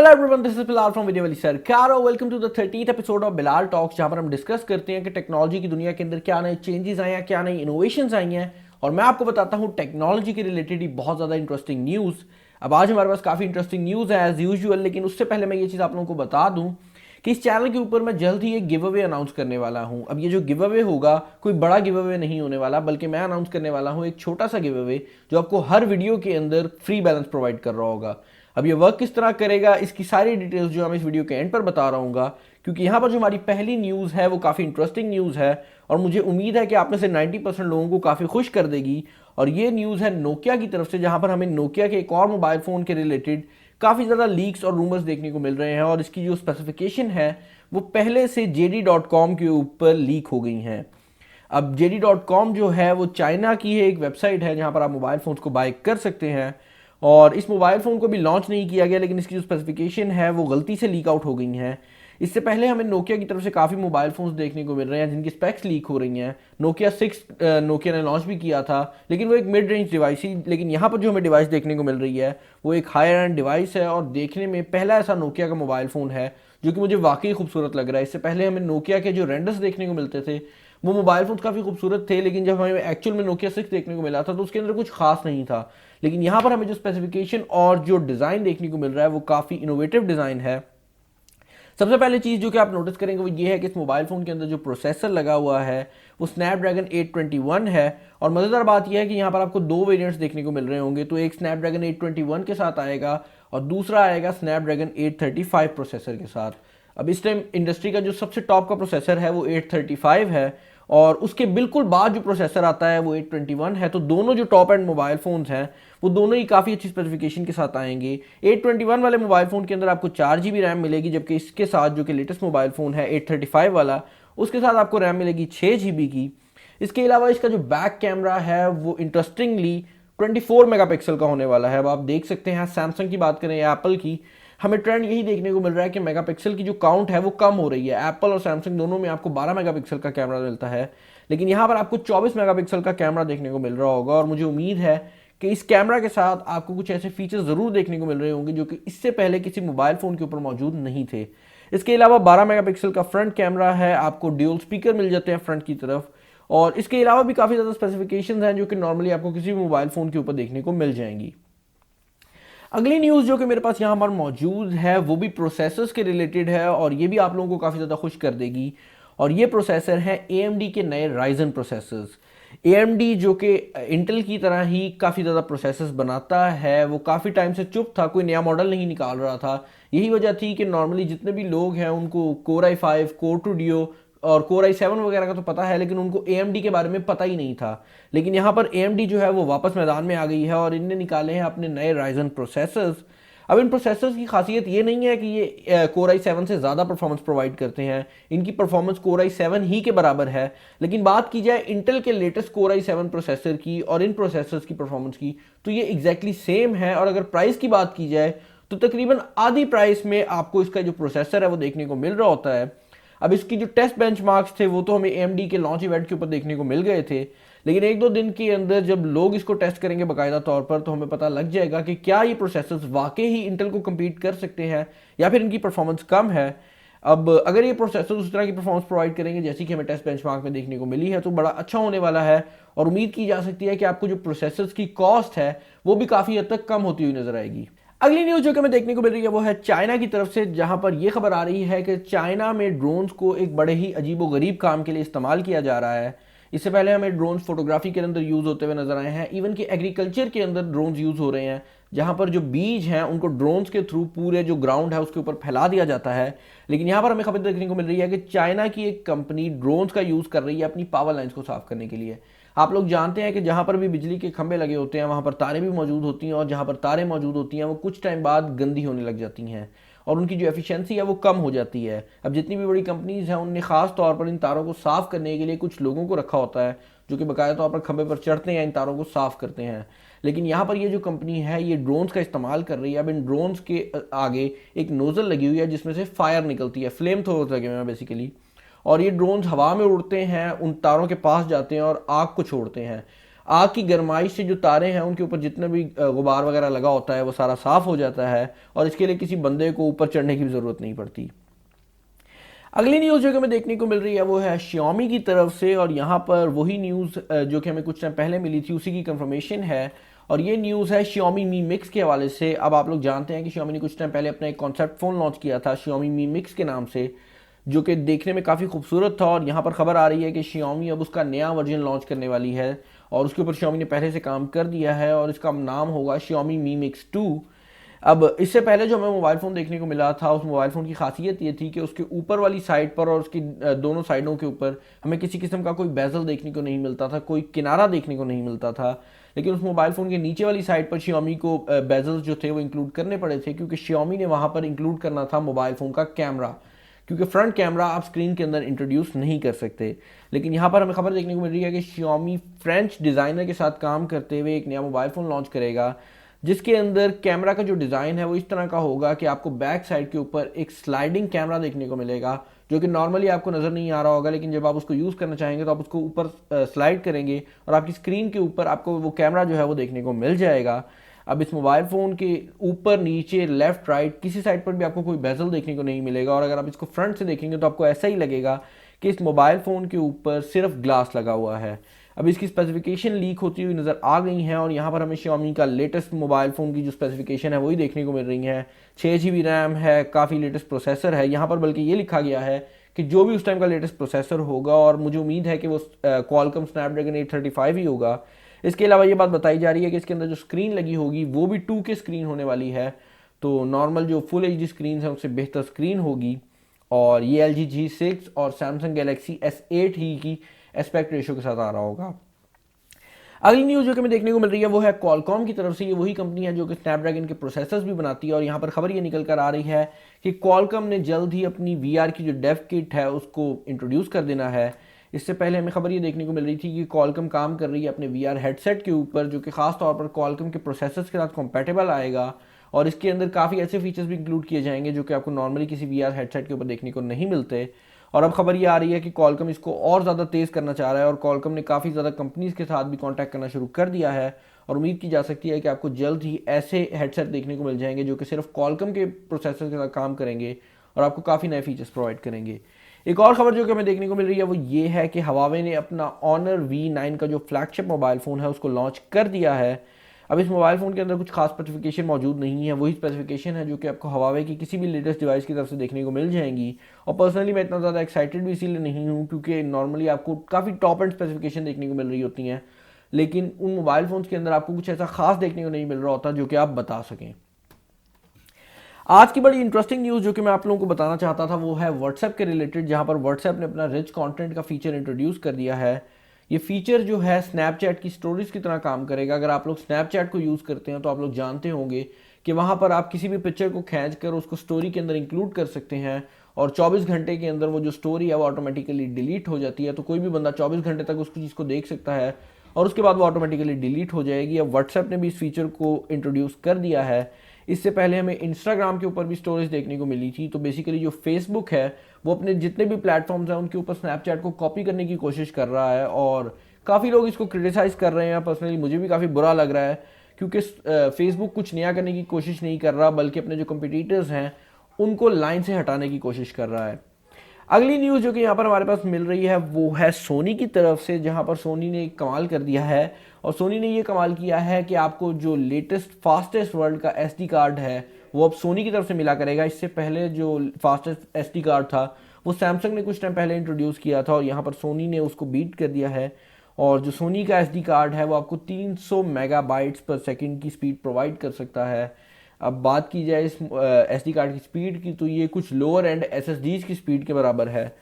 Hello everyone, this is Bilal from video वाली सरकार और welcome to the 13th episode of Bilal talks, जहां पर हम डिस्कस करते हैं कि टेक्नोलॉजी की दुनिया के अंदर क्या नए चेंजेस आए हैं, क्या नई इनोवेशंस आई हैं। और मैं आपको बताता हूं टेक्नोलॉजी के रिलेटेड ही बहुत ज़्यादा इंटरेस्टिंग न्यूज़। अब आज हमारे पास काफ़ी इंटरेस्टिंग न्यूज़ है एज यूजुअल, लेकिन उससे पहले मैं ये चीज़ आप लोगों को बता दूं कि इस चैनल के ऊपर मैं जल्द ही एक गिव अवे अनाउंस करने वाला हूं। अब ये जो गिव अवे होगा कोई बड़ा गिव अवे नहीं होने वाला, बल्कि मैं अनाउंस करने वाला हूं एक छोटा सा गिव अवे जो आपको हर वीडियो के अंदर फ्री बैलेंस प्रोवाइड कर रहा होगा। अब ये वर्क किस तरह करेगा, इसकी सारी डिटेल्स जो मैं इस वीडियो के एंड पर बता रहा हूँ, क्योंकि यहाँ पर जो हमारी पहली न्यूज़ है वो काफ़ी इंटरेस्टिंग न्यूज़ है और मुझे उम्मीद है कि आप में से 90% लोगों को काफ़ी खुश कर देगी। और ये न्यूज़ है नोकिया की तरफ से, जहाँ पर हमें नोकिया के एक और मोबाइल फ़ोन के रिलेटेड काफ़ी ज़्यादा लीक्स और रूमर्स देखने को मिल रहे हैं और इसकी जो स्पेसिफिकेशन है वो पहले से JD.com के ऊपर लीक हो गई हैं। अब JD.com जो है वो चाइना की है, एक वेबसाइट है जहाँ पर आप मोबाइल फ़ोन्स को बाय कर सकते हैं। और इस मोबाइल फ़ोन को भी लॉन्च नहीं किया गया, लेकिन इसकी जो स्पेसिफिकेशन है वो गलती से लीक आउट हो गई हैं। इससे पहले हमें नोकिया की तरफ से काफ़ी मोबाइल फ़ोन्स देखने को मिल रहे हैं जिनकी स्पेक्स लीक हो रही हैं। नोकिया 6 नोकिया ने लॉन्च भी किया था, लेकिन वो एक मिड रेंज डिवाइस ही। लेकिन यहाँ पर जो हमें डिवाइस देखने को मिल रही है वो एक हायर एंड डिवाइस है और देखने में पहला ऐसा नोकिया का मोबाइल फ़ोन है जो कि मुझे वाकई खूबसूरत लग रहा है। इससे पहले हमें नोकिया के जो रेंडर्स देखने को मिलते थे वो मोबाइल फ़ोन काफ़ी खूबसूरत थे, लेकिन जब हमें एक्चुअल में नोकिया 6 देखने को मिला था तो उसके अंदर कुछ खास नहीं था। लेकिन यहाँ पर हमें जो स्पेसिफिकेशन और जो डिज़ाइन देखने को मिल रहा है वो काफ़ी इनोवेटिव डिज़ाइन है। सबसे पहले चीज़ जो कि आप नोटिस करेंगे वो ये है कि इस मोबाइल फ़ोन के अंदर जो प्रोसेसर लगा हुआ है वो स्नैपड्रैगन 821 है। और मज़ेदार बात यह है कि यहाँ पर आपको दो वेरिएंट्स देखने को मिल रहे होंगे, तो एक स्नैपड्रैगन 821 के साथ आएगा और दूसरा आएगा स्नैपड्रैगन 835 प्रोसेसर के साथ। अब इस टाइम इंडस्ट्री का जो सबसे टॉप का प्रोसेसर है वो 835 है और उसके बिल्कुल बाद जो प्रोसेसर आता है वो 821 है। तो दोनों जो टॉप एंड मोबाइल फ़ोन्स हैं वो दोनों ही काफ़ी अच्छी स्पेसिफिकेशन के साथ आएंगे। 821 वाले मोबाइल फ़ोन के अंदर आपको 4 GB रैम मिलेगी, जबकि इसके साथ जो कि लेटेस्ट मोबाइल फ़ोन है 835 वाला, उसके साथ आपको रैम मिलेगी 6 GB की। इसके अलावा इसका जो बैक कैमरा है वो इंटरेस्टिंगली 24 मेगापिक्सल का होने वाला है। अब आप देख सकते हैं सैमसंग की बात करें या एप्पल की, हमें ट्रेंड यही देखने को मिल रहा है कि मेगापिक्सल की जो काउंट है वो कम हो रही है। एप्पल और सैमसंग दोनों में आपको 12 मेगापिक्सल का कैमरा मिलता है, लेकिन यहाँ पर आपको 24 मेगापिक्सल का कैमरा देखने को मिल रहा होगा। और मुझे उम्मीद है कि इस कैमरा के साथ आपको कुछ ऐसे फीचर्स ज़रूर देखने को मिल रहे होंगे जो कि इससे पहले किसी मोबाइल फ़ोन के ऊपर मौजूद नहीं थे। इसके अलावा 12 मेगापिक्सल का फ्रंट कैमरा है, आपको ड्यूल स्पीकर मिल जाते हैं फ्रंट की तरफ, और इसके अलावा भी काफ़ी ज़्यादा स्पेसिफिकेशंस हैं जो कि नॉर्मली आपको किसी भी मोबाइल फ़ोन के ऊपर देखने को मिल जाएंगी। अगली न्यूज़ जो कि मेरे पास यहाँ पर मौजूद है वो भी प्रोसेसर्स के रिलेटेड है और ये भी आप लोगों को काफ़ी ज़्यादा खुश कर देगी। और ये प्रोसेसर हैं AMD के नए राइजन प्रोसेसर्स। AMD जो कि इंटेल की तरह ही काफ़ी ज़्यादा प्रोसेसर्स बनाता है, वो काफ़ी टाइम से चुप था, कोई नया मॉडल नहीं निकाल रहा था। यही वजह थी कि नॉर्मली जितने भी लोग हैं उनको Core i5, Core 2 Duo और Core i7 वगैरह का तो पता है, लेकिन उनको AMD के बारे में पता ही नहीं था। लेकिन यहाँ पर AMD जो है वो वापस मैदान में आ गई है और इनने निकाले हैं अपने नए राइजन प्रोसेसर्स। अब इन प्रोसेसर्स की खासियत ये नहीं है कि ये Core i7 से ज़्यादा परफॉर्मेंस प्रोवाइड करते हैं, इनकी परफॉर्मेंस Core i7 ही के बराबर है। लेकिन बात की जाए इंटेल के लेटेस्ट Core i7 प्रोसेसर की और इन प्रोसेसर्स की परफॉर्मेंस की, तो ये एग्जैक्टली सेम है। और अगर प्राइस की बात की जाए तो तकरीबन आधी प्राइस में आपको इसका जो प्रोसेसर है वो देखने को मिल रहा होता है। अब इसकी जो टेस्ट बेंचमार्क्स थे वो तो हमें AMD के लॉन्च इवेंट के ऊपर देखने को मिल गए थे, लेकिन एक दो दिन के अंदर जब लोग इसको टेस्ट करेंगे बाकायदा तौर पर तो हमें पता लग जाएगा कि क्या ये प्रोसेसर्स वाकई ही इंटेल को कम्पीट कर सकते हैं या फिर इनकी परफॉर्मेंस कम है। अब अगर ये प्रोसेसर उस तरह की परफॉर्मेंस प्रोवाइड करेंगे जैसी कि हमें टेस्ट बेंचमार्क में देखने को मिली है तो बड़ा अच्छा होने वाला है और उम्मीद की जा सकती है कि आपको जो प्रोसेसर्स की कॉस्ट है वो भी काफ़ी हद तक कम होती हुई नजर आएगी। अगली न्यूज़ जो कि हमें देखने को मिल रही है वो है चाइना की तरफ से, जहां पर यह खबर आ रही है कि चाइना में ड्रोन्स को एक बड़े ही अजीबोगरीब काम के लिए इस्तेमाल किया जा रहा है। इससे पहले हमें ड्रोन्स फोटोग्राफी के अंदर यूज़ होते हुए नजर आए हैं, इवन कि एग्रीकल्चर के अंदर ड्रोन्स यूज़ हो रहे हैं, जहां पर जो बीज हैं उनको ड्रोन्स के थ्रू पूरे जो ग्राउंड है उसके ऊपर फैला दिया जाता है। लेकिन यहाँ पर हमें खबर देखने को मिल रही है कि चाइना की एक कंपनी ड्रोन्स का यूज़ कर रही है अपनी पावर लाइन्स को साफ करने के लिए। आप लोग जानते हैं कि जहाँ पर भी बिजली के खंभे लगे होते हैं वहाँ पर तारें भी मौजूद होती हैं और जहाँ पर तारें मौजूद होती हैं वो कुछ टाइम बाद गंदी होने लग जाती हैं और उनकी जो एफिशिएंसी है वो कम हो जाती है। अब जितनी भी बड़ी कंपनीज हैं उनने खास तौर पर इन तारों को साफ़ करने के लिए कुछ लोगों को रखा होता है जो कि बाकायदा तौर पर खंभे पर चढ़ते हैं, इन तारों को साफ़ करते हैं। लेकिन यहाँ पर ये जो कंपनी है ये ड्रोन्स का इस्तेमाल कर रही है। अब इन ड्रोन्स के आगे एक नोज़ल लगी हुई है जिसमें से फायर निकलती है, फ्लेम थ्रोवर्स लगे हुए हैं बेसिकली, और ये ड्रोन्स हवा में उड़ते हैं, उन तारों के पास जाते हैं और आग को छोड़ते हैं। आग की गर्माइश से जो तारे हैं उनके ऊपर जितना भी गुबार वगैरह लगा होता है वो सारा साफ हो जाता है और इसके लिए किसी बंदे को ऊपर चढ़ने की भी ज़रूरत नहीं पड़ती। अगली न्यूज़ जो कि हमें देखने को मिल रही है वो है Xiaomi की तरफ से, और यहाँ पर वही न्यूज़ जो कि हमें कुछ टाइम पहले मिली थी उसी की कंफर्मेशन है। और ये न्यूज़ है Xiaomi Mi Mix के हवाले से। अब आप लोग जानते हैं कि Xiaomi ने कुछ टाइम पहले अपना एक कॉन्सेप्ट फ़ोन लॉन्च किया था Xiaomi Mi Mix के नाम से, जो कि देखने में काफ़ी खूबसूरत था। और यहाँ पर खबर आ रही है कि Xiaomi अब उसका नया वर्जन लॉन्च करने वाली है और उसके ऊपर Xiaomi ने पहले से काम कर दिया है और इसका नाम होगा Xiaomi Mi Mix 2। अब इससे पहले जो हमें मोबाइल फ़ोन देखने को मिला था उस मोबाइल फ़ोन की खासियत ये थी कि उसके ऊपर वाली साइड पर और उसकी दोनों साइडों के ऊपर हमें किसी किस्म का कोई बेजल देखने को नहीं मिलता था, कोई किनारा देखने को नहीं मिलता था। लेकिन उस मोबाइल फ़ोन के नीचे वाली साइड पर Xiaomi को बेजल्स जो थे वो इंक्लूड करने पड़े थे, क्योंकि Xiaomi ने वहाँ पर इंक्लूड करना था मोबाइल फ़ोन का कैमरा, क्योंकि फ्रंट कैमरा आप स्क्रीन के अंदर इंट्रोड्यूस नहीं कर सकते। लेकिन यहाँ पर हमें खबर देखने को मिल रही है कि Xiaomi फ्रेंच डिज़ाइनर के साथ काम करते हुए एक नया मोबाइल फ़ोन लॉन्च करेगा, जिसके अंदर कैमरा का जो डिज़ाइन है वो इस तरह का होगा कि आपको बैक साइड के ऊपर एक स्लाइडिंग कैमरा देखने को मिलेगा, जो कि नॉर्मली आपको नज़र नहीं आ रहा होगा, लेकिन जब आप उसको यूज़ करना चाहेंगे तो आप उसको ऊपर स्लाइड करेंगे और आपकी स्क्रीन के ऊपर आपको वो कैमरा जो है वो देखने को मिल जाएगा। अब इस मोबाइल फ़ोन के ऊपर नीचे लेफ़्ट राइट किसी साइड पर भी आपको कोई बेजल देखने को नहीं मिलेगा, और अगर आप इसको फ्रंट से देखेंगे तो आपको ऐसा ही लगेगा कि इस मोबाइल फ़ोन के ऊपर सिर्फ ग्लास लगा हुआ है। अब इसकी स्पेसिफिकेशन लीक होती हुई नज़र आ गई हैं और यहाँ पर हमें Xiaomi का लेटेस्ट मोबाइल फ़ोन की जो स्पेसिफिकेशन है वही देखने को मिल रही है। 6 GB रैम है, काफ़ी लेटेस्ट प्रोसेसर है यहाँ पर, बल्कि ये लिखा गया है कि जो भी उस टाइम का लेटेस्ट प्रोसेसर होगा, और मुझे उम्मीद है कि वो Qualcomm Snapdragon 835 ही होगा। इसके अलावा ये बात बताई जा रही है कि इसके अंदर जो स्क्रीन लगी होगी वो भी 2K स्क्रीन होने वाली है, तो नॉर्मल जो फुल HD स्क्रीन है उससे बेहतर स्क्रीन होगी। और ये LG G6 और Samsung Galaxy S8 ही की एस्पेक्ट रेशियो के साथ आ रहा होगा। अगली न्यूज़ जो कि हमें देखने को मिल रही है वो है Qualcomm की तरफ से। ये वही कंपनी है जो कि स्नैपड्रैगन के प्रोसेसर्स भी बनाती है, और यहाँ पर खबर ये निकल कर आ रही है कि Qualcomm ने जल्द ही अपनी VR की जो डेव किट है उसको इंट्रोड्यूस कर देना है। इससे पहले हमें खबर ये देखने को मिल रही थी कि Qualcomm काम कर रही है अपने VR हेडसेट के ऊपर, जो कि खास तौर पर Qualcomm के प्रोसेसर्स के साथ कंपैटिबल आएगा, और इसके अंदर काफ़ी ऐसे फीचर्स भी इंक्लूड किए जाएंगे जो कि आपको नॉर्मली किसी VR हेडसेट के ऊपर देखने को नहीं मिलते। और अब खबर ये आ रही है कि Qualcomm इसको और ज़्यादा तेज़ करना चाह रहा है, और Qualcomm ने काफ़ी ज़्यादा कंपनीज़ के साथ भी कांटेक्ट करना शुरू कर दिया है, और उम्मीद की जा सकती है कि आपको जल्द ही ऐसे हेडसेट देखने को मिल जाएंगे जो कि सिर्फ Qualcomm के प्रोसेसर के साथ काम करेंगे और आपको काफ़ी नए फीचर्स प्रोवाइड करेंगे। एक और खबर जो कि हमें देखने को मिल रही है वो ये है कि Huawei ने अपना Honor V9 का जो फ्लैगशिप मोबाइल फ़ोन है उसको लॉन्च कर दिया है। अब इस मोबाइल फ़ोन के अंदर कुछ खास स्पेसिफिकेशन मौजूद नहीं है, वही स्पेसिफिकेशन है जो कि आपको Huawei की किसी भी लेटेस्ट डिवाइस की तरफ से देखने को मिल जाएंगी। और पर्सनली मैं इतना ज़्यादा एक्साइटेड भी इसीलिए नहीं हूँ क्योंकि नॉर्मली आपको काफ़ी टॉप एंड स्पेसिफिकेशन देखने को मिल रही होती हैं, लेकिन उन मोबाइल फ़ोन्स के अंदर आपको कुछ ऐसा खास देखने को नहीं मिल रहा होता जो कि आप बता सकें। आज की बड़ी इंटरेस्टिंग न्यूज़ जो कि मैं आप लोगों को बताना चाहता था वो है व्हाट्सएप के रिलेटेड, जहाँ पर व्हाट्सएप ने अपना रिच कंटेंट का फीचर इंट्रोड्यूस कर दिया है। ये फीचर जो है स्नैपचैट की स्टोरीज की तरह काम करेगा। अगर आप लोग स्नैपचैट को यूज़ करते हैं तो आप लोग जानते होंगे कि वहाँ पर आप किसी भी पिक्चर को खींच कर उसको स्टोरी के अंदर इंक्लूड कर सकते हैं, और 24 घंटे के अंदर वो जो स्टोरी है वो ऑटोमेटिकली डिलीट हो जाती है। तो कोई भी बंदा 24 घंटे तक उस चीज़ को देख सकता है और उसके बाद वो ऑटोमेटिकली डिलीट हो जाएगी। अब व्हाट्सएप ने भी इस फीचर को इंट्रोड्यूस कर दिया है। इससे पहले हमें इंस्टाग्राम के ऊपर भी स्टोरीज देखने को मिली थी। तो बेसिकली जो फेसबुक है वो अपने जितने भी प्लेटफॉर्म्स हैं उनके ऊपर स्नैपचैट को कॉपी करने की कोशिश कर रहा है, और काफ़ी लोग इसको क्रिटिसाइज़ कर रहे हैं। पर्सनली मुझे भी काफ़ी बुरा लग रहा है क्योंकि फेसबुक कुछ नया करने की कोशिश नहीं कर रहा, बल्कि अपने जो कंपिटिटर्स हैं उनको लाइन से हटाने की कोशिश कर रहा है। अगली न्यूज़ जो कि यहाँ पर हमारे पास मिल रही है वो है सोनी की तरफ से, जहाँ पर सोनी ने एक कमाल कर दिया है। और सोनी ने ये कमाल किया है कि आपको जो लेटेस्ट फास्टेस्ट वर्ल्ड का SD कार्ड है वो अब सोनी की तरफ से मिला करेगा। इससे पहले जो फास्टेस्ट SD कार्ड था वो सैमसंग ने कुछ टाइम पहले इंट्रोड्यूस किया था, और यहाँ पर सोनी ने उसको बीट कर दिया है। और जो सोनी का SD कार्ड है वो आपको 300 मेगाबाइट्स पर सेकंड की स्पीड प्रोवाइड कर सकता है। अब बात की जाए इस SD कार्ड की स्पीड की, तो ये कुछ लोअर एंड SSDs की स्पीड के बराबर है।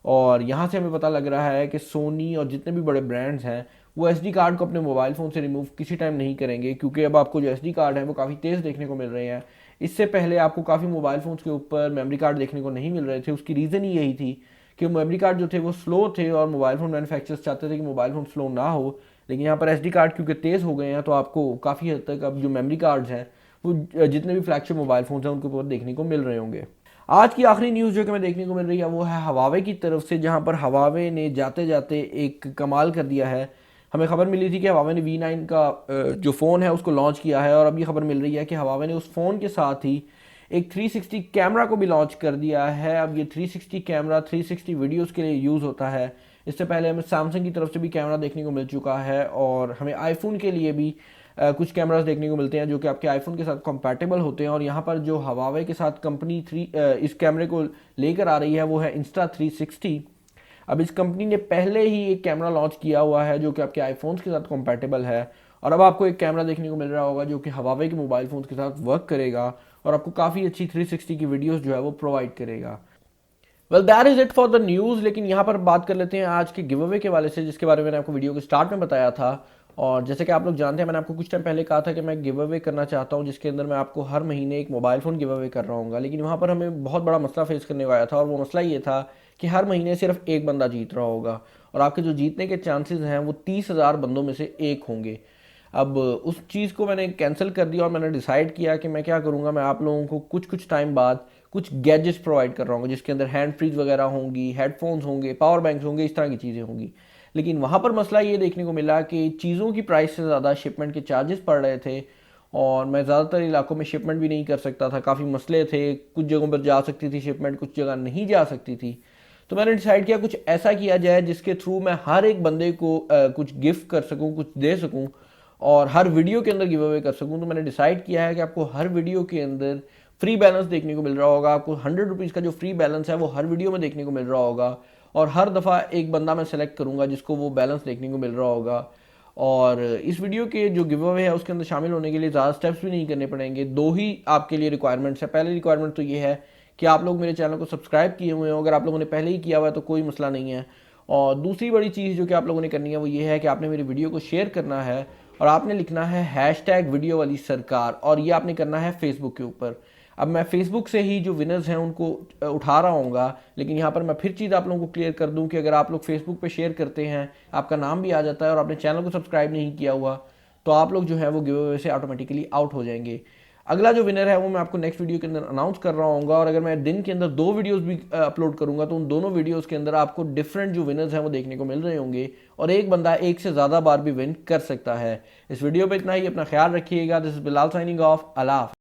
और यहाँ से हमें पता लग रहा है कि सोनी और जितने भी बड़े ब्रांड्स हैं वो SD कार्ड को अपने मोबाइल फ़ोन से रिमूव किसी टाइम नहीं करेंगे, क्योंकि अब आपको जो SD कार्ड है वो काफ़ी तेज़ देखने को मिल रहे हैं। इससे पहले आपको काफ़ी मोबाइल फ़ोन्स के ऊपर मेमोरी कार्ड देखने को नहीं मिल रहे थे। उसकी रीज़न ही यही थी कि मेमोरी कार्ड जो थे वो स्लो थे, और मोबाइल फ़ोन मैन्युफैक्चरर्स चाहते थे कि मोबाइल फ़ोन स्लो ना हो। लेकिन यहाँ पर SD कार्ड क्योंकि तेज़ हो गए हैं तो आपको काफ़ी हद तक अब जो मेमोरी कार्ड्स हैं वो जितने भी फ्लैगशिप मोबाइल फ़ोन्स हैं उनके ऊपर देखने को मिल रहे होंगे। आज की आखिरी न्यूज़ जो कि हमें देखने को मिल रही है वो है Huawei की तरफ से, जहाँ पर Huawei ने जाते जाते एक कमाल कर दिया है। हमें खबर मिली थी कि हवावे ने V9 का जो फ़ोन है उसको लॉन्च किया है, और अब ये खबर मिल रही है कि हवावे ने उस फ़ोन के साथ ही एक 360 कैमरा को भी लॉन्च कर दिया है। अब ये 360 कैमरा 360 वीडियोस के लिए यूज़ होता है। इससे पहले हमें सैमसंग की तरफ से भी कैमरा देखने को मिल चुका है, और हमें आईफोन के लिए भी कुछ कैमरास देखने को मिलते हैं जो कि आपके आईफोन के साथ कंपैटिबल होते हैं। और यहाँ पर जो हवावे के साथ कंपनी इस कैमरे को लेकर आ रही है वो है Insta360। अब इस कंपनी ने पहले ही एक कैमरा लॉन्च किया हुआ है जो कि आपके आईफोन्स के साथ कंपैटिबल है, और अब आपको एक कैमरा देखने को मिल रहा होगा जो कि हवावे के मोबाइल फ़ोन्स के साथ वर्क करेगा और आपको काफ़ी अच्छी 360 की वीडियोस जो है वो प्रोवाइड करेगा। Well that is it for the news. लेकिन यहाँ पर बात कर लेते हैं आज के गिव अवे के वाले से, जिसके बारे में मैंने आपको वीडियो के स्टार्ट में बताया था। और जैसे कि आप लोग जानते हैं, मैंने आपको कुछ टाइम पहले कहा था कि मैं गिव अवे करना चाहता हूँ जिसके अंदर मैं आपको हर महीने एक मोबाइल फ़ोन गिव अवे कर रहा हूँ। लेकिन वहाँ पर हमें बहुत बड़ा मसला फेस करने को आया था, और वो मसला ये था कि हर महीने सिर्फ एक बंदा जीत रहा होगा, और आपके जो जीतने के चांसेस हैं वो 30,000 बंदों में से एक होंगे। अब उस चीज़ को मैंने कैंसिल कर दिया, और मैंने डिसाइड किया कि मैं क्या करूँगा, मैं आप लोगों को कुछ कुछ टाइम बाद कुछ गैजेट्स प्रोवाइड कर रहा हूँ जिसके अंदर हैंड फ्रीज वगैरह होंगी, हेडफोन्स होंगे, पावर बैंक्स होंगे, इस तरह की चीज़ें होंगी। लेकिन वहाँ पर मसला ये देखने को मिला कि चीज़ों की प्राइस से ज़्यादा शिपमेंट के चार्जेस पड़ रहे थे, और मैं ज़्यादातर इलाकों में शिपमेंट भी नहीं कर सकता था। काफ़ी मसले थे, कुछ जगहों पर जा सकती थी शिपमेंट, कुछ जगह नहीं जा सकती थी। तो मैंने डिसाइड किया कुछ ऐसा किया जाए जिसके थ्रू मैं हर एक बंदे को कुछ गिफ्ट कर सकूं, कुछ दे सकूं, और हर वीडियो के अंदर गिव अवे कर सकूं। तो मैंने डिसाइड किया है कि आपको हर वीडियो के अंदर फ्री बैलेंस देखने को मिल रहा होगा। आपको 100 रुपीज़ का जो फ्री बैलेंस है वो हर वीडियो में देखने को मिल रहा होगा, और हर दफ़ा एक बंदा मैं सेलेक्ट करूंगा जिसको वो बैलेंस देखने को मिल रहा होगा। और इस वीडियो के जो गिव अवे है उसके अंदर शामिल होने के लिए ज़्यादा स्टेप्स भी नहीं करने पड़ेंगे। दो ही आपके लिए रिक्वायरमेंट्स है। पहली रिक्वायरमेंट तो ये है कि आप लोग मेरे चैनल को सब्सक्राइब किए हुए हो। अगर आप लोगों ने पहले ही किया हुआ है तो कोई मसला नहीं है। और दूसरी बड़ी चीज़ जो कि आप लोगों ने करनी है वो ये है कि आपने मेरी वीडियो को शेयर करना है, और आपने लिखना है हैशटैग वीडियो वाली सरकार, और ये आपने करना है फेसबुक के ऊपर। अब मैं फेसबुक से ही जो विनर्स हैं उनको उठा रहा हूँगा, लेकिन यहाँ पर मैं फिर चीज़ आप लोगों को क्लियर कर दूँ कि अगर आप लोग फेसबुक पे शेयर करते हैं, आपका नाम भी आ जाता है और आपने चैनल को सब्सक्राइब नहीं किया हुआ, तो आप लोग जो है वो गिव अवे से ऑटोमेटिकली आउट हो जाएंगे। अगला जो विनर है वो मैं आपको नेक्स्ट वीडियो के अंदर अनाउंस कर रहा हूँ, और अगर मैं दिन के अंदर 2 वीडियोस भी अपलोड करूँगा तो उन दोनों वीडियोस के अंदर आपको डिफरेंट जो विनर्स हैं वो देखने को मिल रहे होंगे, और एक बंदा एक से ज़्यादा बार भी विन कर सकता है। इस वीडियो पे इतना ही। अपना ख्याल रखिएगा। This is Bilal signing off. अल्लाह हाफ़िज़।